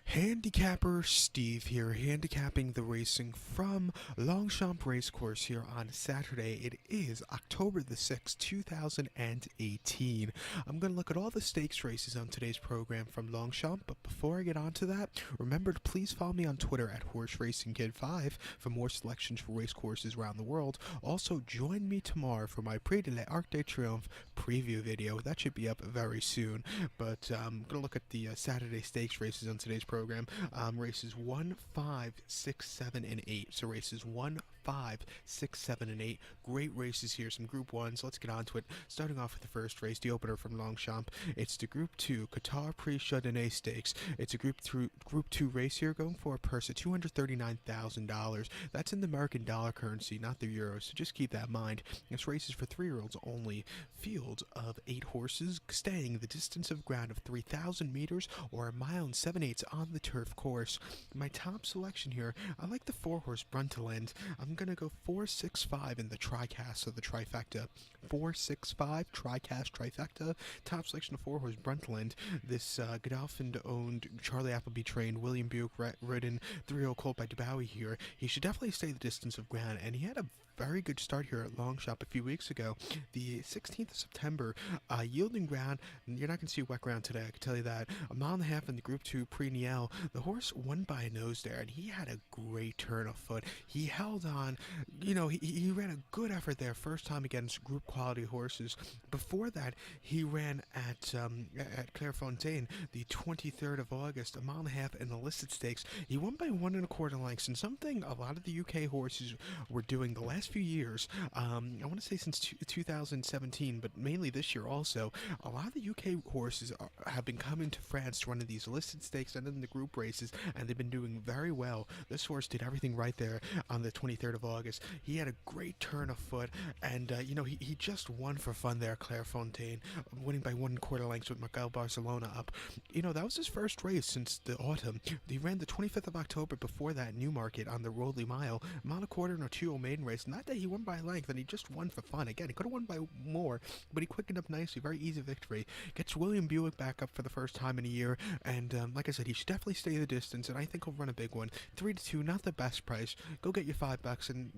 Handicapper Steve here, handicapping the racing from Longchamp Racecourse here on Saturday. It is October the 6th, 2018. I'm going to look at all the stakes races on today's program from Longchamp, but before I get on to that, remember to please follow me on Twitter at HorseRacingKid5 for more selections for racecourses around the world. Also, join me tomorrow for my Prix de l'Arc de Triomphe preview video. That should be up very soon, but I'm going to look at the Saturday stakes races on today's program. Races 1, 5, 6, 7, and 8. So races 1, 5, 6, 7, and 8. Great races here, some Group 1s. Let's get on to it. Starting off with the first race, the opener from Longchamp. It's the Group 2 Qatar PRIX CHAUDENAY Stakes. It's a Group 2 race here, going for a purse of $239,000. That's in the American dollar currency, not the euro, so just keep that in mind. This race is for 3-year-olds only. Field of 8 horses, staying the distance of ground of 3,000 meters or a mile and 7/8 on the turf course. My top selection here, I like the 4-horse Brunteland. I'm going to go 4-6-5 in the tricast of the trifecta. 4-6-5 tricast trifecta. Top selection of 4-horse Brunteland. This Godolphin-owned, Charlie Appleby trained, William Buick ridden 3-0 colt by DeBowie here. He should definitely stay the distance of ground, and he had a very good start here at Longchamp a few weeks ago. The 16th of September, yielding ground. You're not going to see wet ground today, I can tell you that. A mile and a half in the Group 2 Prix Niel. The horse won by a nose there, and he had a great turn of foot. He held on, he ran a good effort there, first time against group quality horses. Before that, he ran at Clairefontaine the 23rd of August, a mile and a half in the listed stakes. He won by 1 1/4 lengths, and something a lot of the UK horses were doing the last few years, I want to say since 2017, but mainly this year also, a lot of the UK horses have been coming to France to run in these listed stakes and in the group races, and they've been doing very well. This horse did everything right there on the 23rd of August. He had a great turn of foot, and he just won for fun there, Clairefontaine, winning by 1 1/4 lengths with Miguel Barcelona up. That was his first race since the autumn. He ran the 25th of October before that, Newmarket, on the Roldy Mile, a mile and a quarter in a 2-0 maiden race, and that day he won by a length, and he just won for fun. Again, he could have won by more, but he quickened up nicely. Very easy victory. Gets William Buick back up for the first time in a year, and like I said, he should definitely stay the distance, and I think he'll run a big one. 3-2, not the best price. Go get your $5 and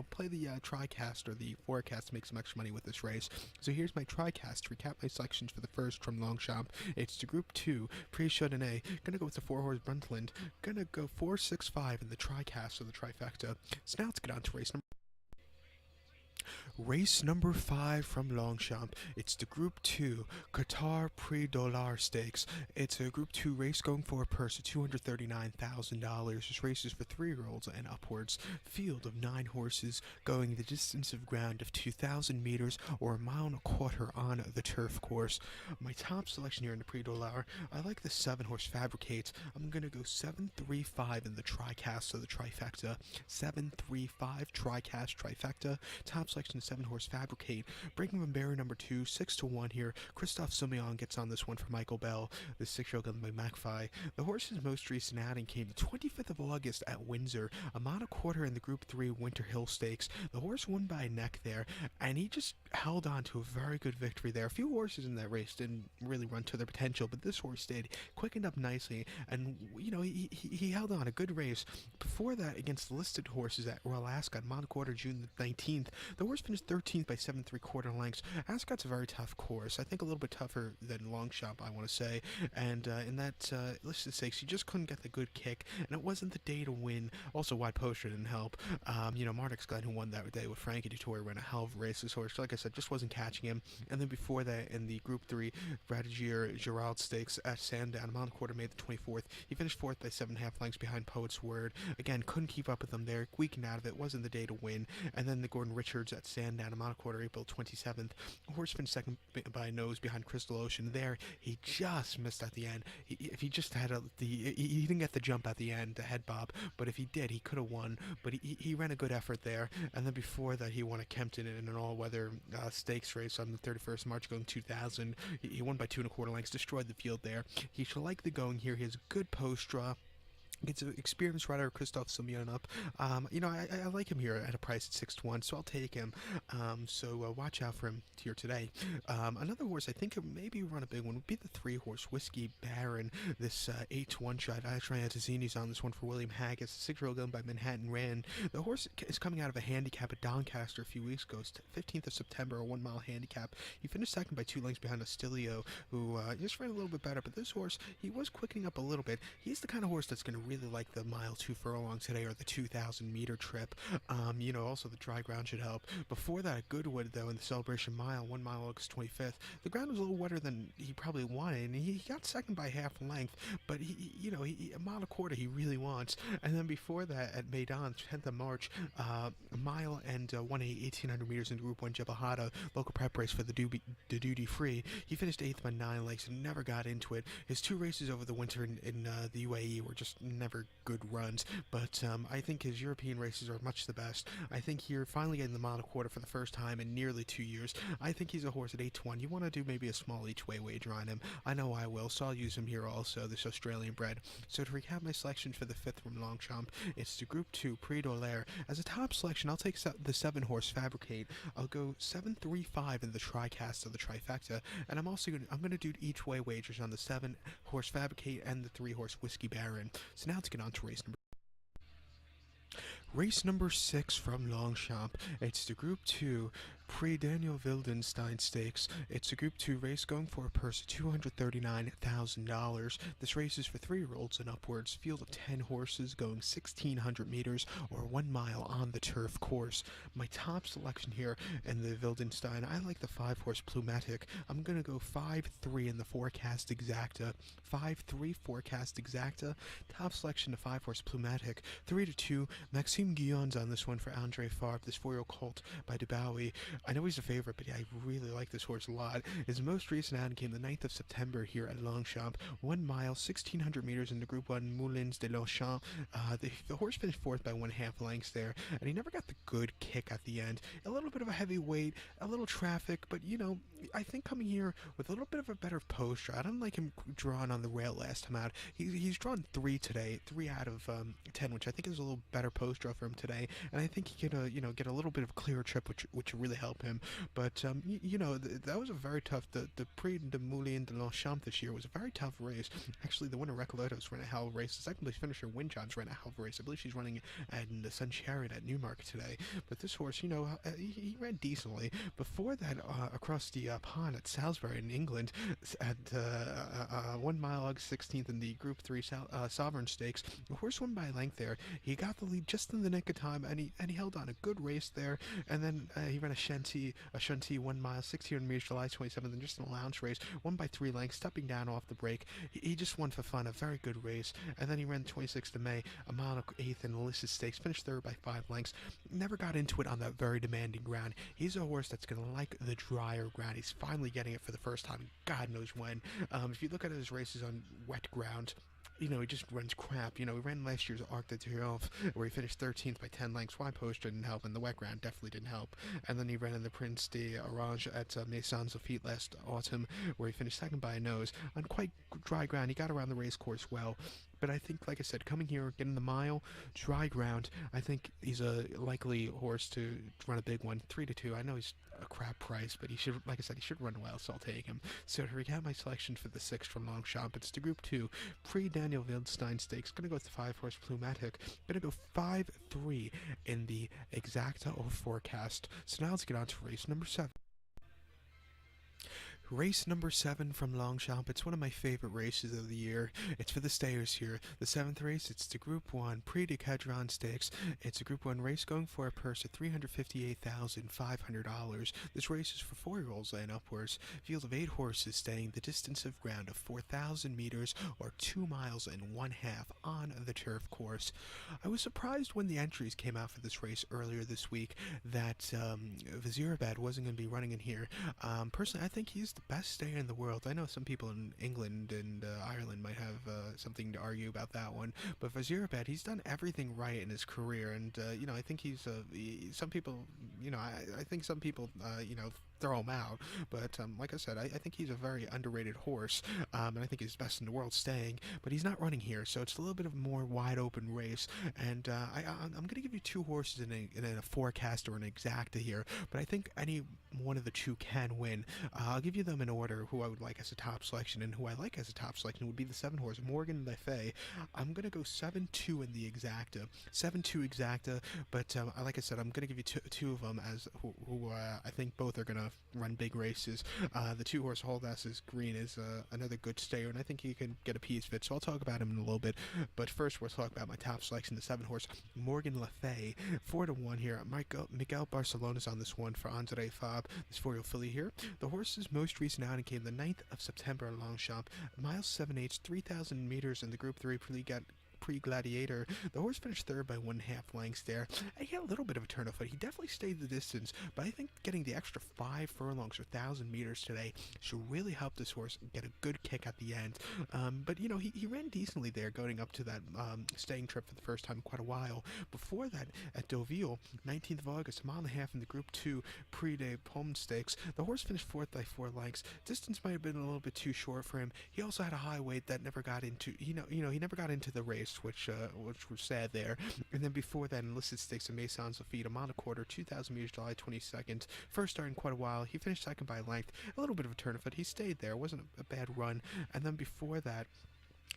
play the TriCast or the forecast to make some extra money with this race. So here's my TriCast to recap my selections for the first from Longchamp. It's the Group 2 PRIX CHAUDENAY. Gonna go with the 4-horse Brunteland. Gonna go 4-6-5 in the TriCast or the trifecta. So now let's get on to race number 5 from Longchamp. It's the Group 2 Qatar Prix Dollar Stakes. It's a Group 2 race going for a purse of $239,000. This race is for 3-year-olds and upwards. Field of 9 horses going the distance of ground of 2,000 meters or a mile and a quarter on the turf course. My top selection here in the Prix Dollar, I like the 7-horse Fabricate. I'm going to go 7-3-5 in the tricast of the trifecta. 7-3-5 tricast trifecta. Top selection 7-horse Fabricate. Breaking from barrier number 2, 6-1 here. Christophe Soumillon gets on this one for Michael Bell, the 6-year-old gun by McFly. The horse's most recent outing came the 25th of August at Windsor, a mile and a quarter in the Group 3 Winter Hill Stakes. The horse won by a neck there, and he just held on to a very good victory there. A few horses in that race didn't really run to their potential, but this horse did. Quickened up nicely, and he held on a good race. Before that, against the listed horses at Royal Ascot, mile and a quarter, June the 19th, the horse finished 13th by 7 3/4 lengths. Ascot's a very tough course. I think a little bit tougher than Longchamp, I want to say. And in that listed stakes, he just couldn't get the good kick, and it wasn't the day to win. Also, wide poster didn't help. Marduk's Glen, who won that day with Frankie Dutour, ran a hell of a race. This horse, like I said, just wasn't catching him. And then before that, in the Group 3 Bradigier Gerald Stakes at Sandown, a mile and a quarter, May the 24th, he finished 4th by 7.5 lengths behind Poet's Word. Again, couldn't keep up with them there. Weakened out of it. Wasn't the day to win. And then the Gordon Richards at Sandown, a mile and a quarter, April 27th. Horse finished second by a nose behind Crystal Ocean. There, he just missed at the end. If he just had he didn't get the jump at the end, the head bob, but if he did, he could have won. But he ran a good effort there. And then before that, he won at Kempton in an all-weather stakes race on the 31st of March, going 2000. He won by 2 1/4 lengths, destroyed the field there. He should like the going here. He has good post draw. Gets an experienced rider, Christoph Semyonov. I like him here at a price at 6 to 1, so I'll take him. So watch out for him here today. Another horse I think could maybe run a big one would be the 3-horse Whiskey Baron. This 8 to 1 shot. Adrian Tazzini's on this one for William Haggis. The 6-year-old owned by Manhattan Rand. The horse is coming out of a handicap at Doncaster a few weeks ago. It's 15th of September, a 1-mile handicap. He finished second by 2 lengths behind Ostilio, who just ran a little bit better. But this horse, he was quickening up a little bit. He's the kind of horse that's going to really like the mile 2 furlong today, or the 2,000-meter trip. Also the dry ground should help. Before that, at Goodwood, though, in the Celebration Mile, 1 mile August 25th, the ground was a little wetter than he probably wanted, and he got second by half length, but a mile and a quarter he really wants. And then before that, at Maidan, 10th of March, a mile and 1/8, 1,800 meters in Group 1 Jebelhada, local prep race for the duty free. He finished 8th by 9 lengths and never got into it. His 2 races over the winter in the UAE were just never good runs, but I think his European races are much the best. I think here, finally getting the mile and a quarter for the first time in nearly 2 years, I think he's a horse at 8 to 1. You want to do maybe a small each-way wager on him. I know I will, so I'll use him here also, this Australian bred. So to recap my selection for the 5th from Longchamp, it's the Group 2 Prix d'Olaire. As a top selection, I'll take the 7-horse Fabricate. I'll go 7-3-5 in the TriCast of the trifecta, and I'm going to do each-way wagers on the 7-horse Fabricate and the 3-horse Whiskey Baron. So now let's get on to race number 6 from Longchamp. It's the Group 2 Prix Daniel Wildenstein Stakes. It's a Group 2 race going for a purse of $239,000. This race is for 3-year-olds and upwards. Field of 10 horses going 1,600 meters or 1 mile on the turf course. My top selection here in the Wildenstein, I like the 5-horse Plumatic. I'm going to go 5-3 in the forecast exacta. 5-3 forecast exacta. Top selection, the 5-horse Plumatic. 3-2. Maxime Guillon's on this one for Andre Favre, this 4-year-old colt by Dubawi. I know he's a favorite, but I really like this horse a lot. His most recent outing came the 9th of September here at Longchamp. 1 mile, 1,600 meters in the Group 1 Moulins de Longchamp. The horse finished 4th by 1/2 lengths there, and he never got the good kick at the end. A little bit of a heavy weight, a little traffic, but I think coming here with a little bit of a better post draw. I don't like him drawn on the rail last time out. He's drawn 3 today, 3 out of 10, which I think is a little better post draw for him today, and I think he can get a little bit of a clearer trip, which really help him. But that was a very tough. The Prix de Moulin de Longchamp this year was a very tough race. Actually, the winner Recoletos ran a hell of a race. The second place finisher Windjobs ran a hell of a race. I believe she's running in the Sun Chariot at Newmarket today. But this horse, he ran decently. Before that, across the pond at Salisbury in England, at 1 mile August 16th in the Group 3 Sovereign Stakes, the horse won by length there. He got the lead just in the nick of time, and he held on a good race there. And then he ran a Shanty 1 mile, 1,600 meters, July 27th, and just in a lounge race, won by 3 lengths, stepping down off the break. He just won for fun, a very good race. And then he ran the 26th of May, a mile and 1/8 in the Ulysses Stakes, finished 3rd by 5 lengths. Never got into it on that very demanding ground. He's a horse that's going to like the drier ground. He's finally getting it for the first time, God knows when. If you look at his races on wet ground, he just runs crap. He ran last year's Arc de Triomphe, where he finished 13th by 10 lengths. Wide post didn't help, and the wet ground definitely didn't help. And then he ran in the Prince d'Orange at Maisons Lafitte last autumn, where he finished 2nd by a nose. On quite dry ground, he got around the race course well. But I think, like I said, coming here, getting the mile, dry ground, I think he's a likely horse to run a big one. 3-2. I know he's a crap price, but he should, like I said, he should run well, so I'll take him. So to recap my selection for the 6th from Longchamp, it's the Group 2 Prix Daniel Wildenstein Stakes. Gonna go with the 5-horse Plumatic. Gonna go 5-3 in the exacta or forecast. So now let's get on to race number 7. Race number 7 from Longchamp. It's one of my favorite races of the year. It's for the stayers here. The 7th race, it's the Group 1 Prix du Cadran Stakes. It's a Group 1 race going for a purse of $358,500. This race is for 4-year-olds and upwards. Field of 8 horses staying the distance of ground of 4,000 meters or 2 miles and 1/2 on the turf course. I was surprised when the entries came out for this race earlier this week that Vizirabad wasn't going to be running in here. Personally, I think he's the best stayer in the world. I know some people in England and Ireland might have something to argue about that one, but Vizirabad, he's done everything right in his career, and I think he's some people, I think some people throw him out. But like I said, I think he's a very underrated horse, and I think he's best in the world staying. But he's not running here, so it's a little bit of a more wide open race. And I'm going to give you two horses in a forecast or an exacta here, but I think any one of the two can win. I'll give you them in order who I would like as a top selection, and who I like as a top selection would be the 7 horse Morgan Le Fay. I'm going to go 7-2 in the exacta. 7-2 exacta, but like I said, I'm going to give you two of them as who I think both are going to run big races. The 2 horse Holdas's Green is another good stayer, and I think he can get a piece of it, so I'll talk about him in a little bit. But first, we'll talk about my top selection, the 7 horse Morgan Le Fay. 4-1 here. Miguel Barcelona's on this one for Andre Fabre, this 4-year-old filly here. The horse's most recent outing came the 9th of September at Longchamp. Miles 7/8, 3,000 meters in the Group 3 Pre-Gladiator. The horse finished third by 1.5 lengths there. And he had a little bit of a turn of foot. He definitely stayed the distance, but I think getting the extra 5 furlongs or 1,000 meters today should really help this horse get a good kick at the end. But you know, he ran decently there going up to that staying trip for the first time in quite a while. Before that, at Deauville, 19th of August, a mile and a half in the Group 2 Prix de Pomme Stakes, the horse finished fourth by 4 lengths. Distance might have been a little bit too short for him. He also had a high weight that never got into, he never got into the race, which was sad there. And then before that, enlisted stakes of Mason's Lafitte, a mile and a quarter, 2,000 meters, July 22nd. First start in quite a while. He finished second by length. A little bit of a turn of foot. He stayed there. It wasn't a bad run. And then before that,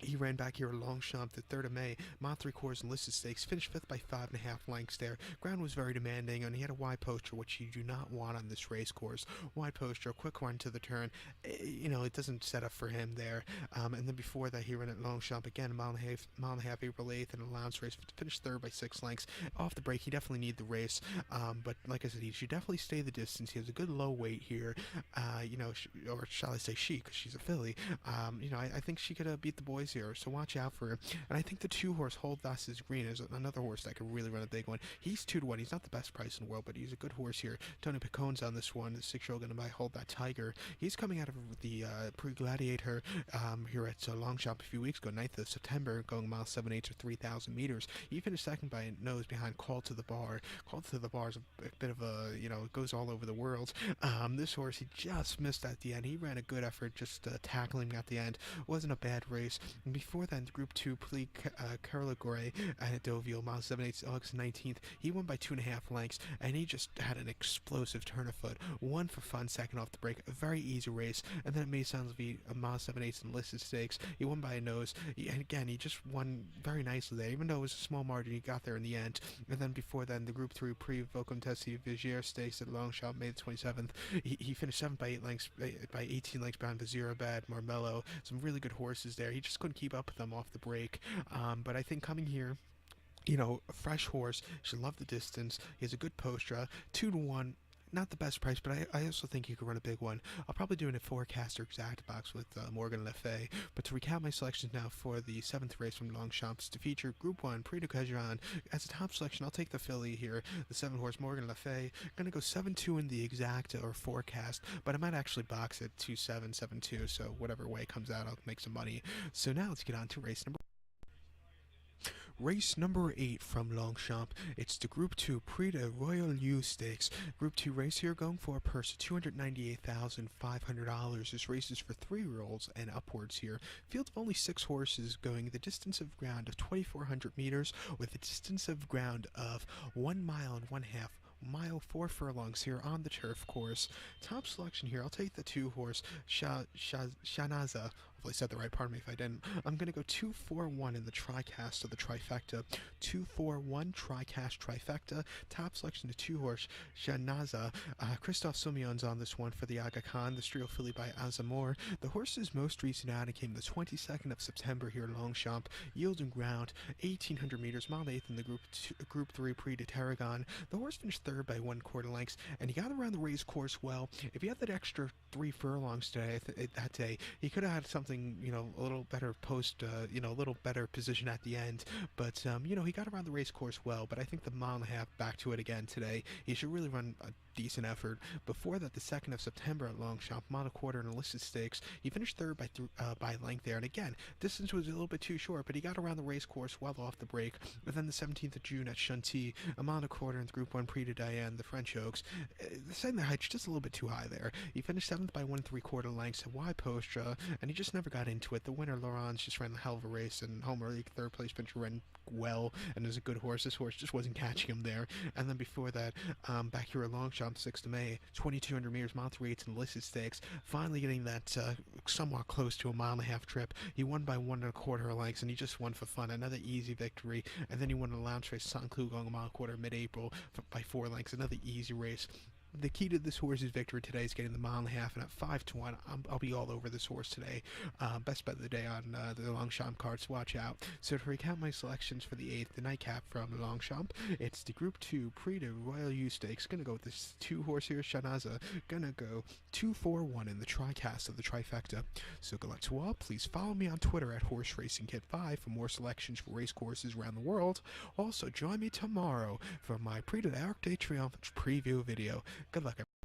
he ran back here at Longchamp the 3rd of May, mile 3/4 enlisted stakes, finished 5th by 5.5 lengths there. Ground was very demanding, and he had a wide poster, which you do not want on this race course. Wide poster, quick run to the turn. It doesn't set up for him there. And then before that, he ran at Longchamp again, a mile and a half, April 8th, in an allowance race, finished 3rd by 6 lengths. Off the break, he definitely needed the race, but like I said, he should definitely stay the distance. He has a good low weight here, or shall I say she, because she's a filly. I think she could beat the boys here, so watch out for him. And I think the 2-horse Holdas's Green is another horse that could really run a big one. He's 2-1. He's not the best price in the world, but he's a good horse here. Tony Piccone's on this one. The 6-year-old going to buy Hold That Tiger. He's coming out of the Pre-Gladiator here at Longchamp a few weeks ago, 9th of September, going mile 7/8 or 3,000 meters. He finished second by a nose behind Call to the Bar. Call to the Bar is a bit of a, it goes all over the world. This horse, he just missed at the end. He ran a good effort, just tackling at the end. Wasn't a bad race. And before that, Group 2 Prix Carligore at Deauville, mile 7/8, August 19th. He won by 2.5 lengths, and he just had an explosive turn of foot. One for fun, second off the break. A very easy race. And then at Mason's Lafitte, a mile 7/8 enlisted stakes. He won by a nose. And again, he just won very nicely there. Even though it was a small margin, he got there in the end. And then before then, the Group 3 Prix Vicomtesse Vigier stakes at Longchamp, May the 27th. He finished 7th by 8 lengths, by 18 lengths behind Vizirabad, Marmello. Some really good horses there. He just couldn't keep up with them off the break. But I think coming here, a fresh horse, should love the distance. He has a good posture. 2-1. Not the best price, but I also think he could run a big one. I'll probably do a forecaster exact box with Morgan Le Fay. But to recap my selections now for the 7th race from Longchamp, to feature Group 1, Prix du Cadran. As a top selection, I'll take the filly here, the 7-horse Morgan Le Fay. I'm going to go 7-2 in the exacta or forecast, but I might actually box it 2-7, 7-2, so whatever way it comes out, I'll make some money. So now let's get on to Race number 8 from Longchamp. It's the Group 2 Prix de ROYALLIeu Stakes. Group 2 race here, going for a purse of $298,500. This race is for 3-year-olds and upwards here. Field of only 6 horses, going the distance of ground of 2,400 meters with a distance of ground of 1 mile and 1/2. Mile 4 furlongs here on the turf course. Top selection here, I'll take the 2-horse Shanaza. Hopefully I said the right, pardon me if I didn't. I'm going to go 2-4-1 in the tricast of the trifecta. 2-4-1 tricast trifecta. Top selection, the 2-horse Shanaza. Christophe Simeon's on this one for the Aga Khan, the Strio filly by Azamor. The horse's most recent outing came the 22nd of September here at Longchamp. Yielding ground, 1,800 meters, mile 8th in the Group 3 Prix de Tarragon. The horse finished third by 1/4 lengths, and he got around the race course well. If he had that extra 3 furlongs today, that day, he could have had something, a little better a little better position at the end. But, he got around the race course well. But I think the mile and a half back to it again today, he should really run a decent effort. Before that, the 2nd of September at Longchamp, monoquarter and enlisted stakes, he finished third by length there. And again, distance was a little bit too short, but he got around the race course well off the break. And then the 17th of June at Chantilly, a monoquarter in the Group 1 Prix de Diane, the French Oaks, setting the heights just a little bit too high there. He finished 7th by 1 3/4 lengths at Y Postra, and he just never got into it. The winner, Laurence, just ran a hell of a race, and Homer League third place finisher ran well, and is a good horse. This horse just wasn't catching him there. And then before that, back here at Longchamp, 6th of May, 2,200 meters, Monterey and enlisted stakes, finally getting that somewhat close to a 1.5-mile trip. He won by 1 1/4 lengths, and he just won for fun. Another easy victory. And then he won a lounge race, Saint Cloud, going a mile-quarter mid-April by 4 lengths. Another easy race. The key to this horse's victory today is getting the 1.5 miles, and at 5-1, I'll be all over this horse today. Best bet of the day on the Longchamp cards. Watch out. So to recap my selections for the 8th, the nightcap from Longchamp, it's the Group 2 Prix de ROYALLIeu Stakes. Gonna go with this 2-horse here, Shanaza. Gonna go 2-4-1 in the TriCast of the trifecta. So good luck to all. Please follow me on Twitter at HorseRacingKit5 for more selections for race courses around the world. Also, join me tomorrow for my Prix de l'Arc de Triomphe preview video. Good luck, everyone.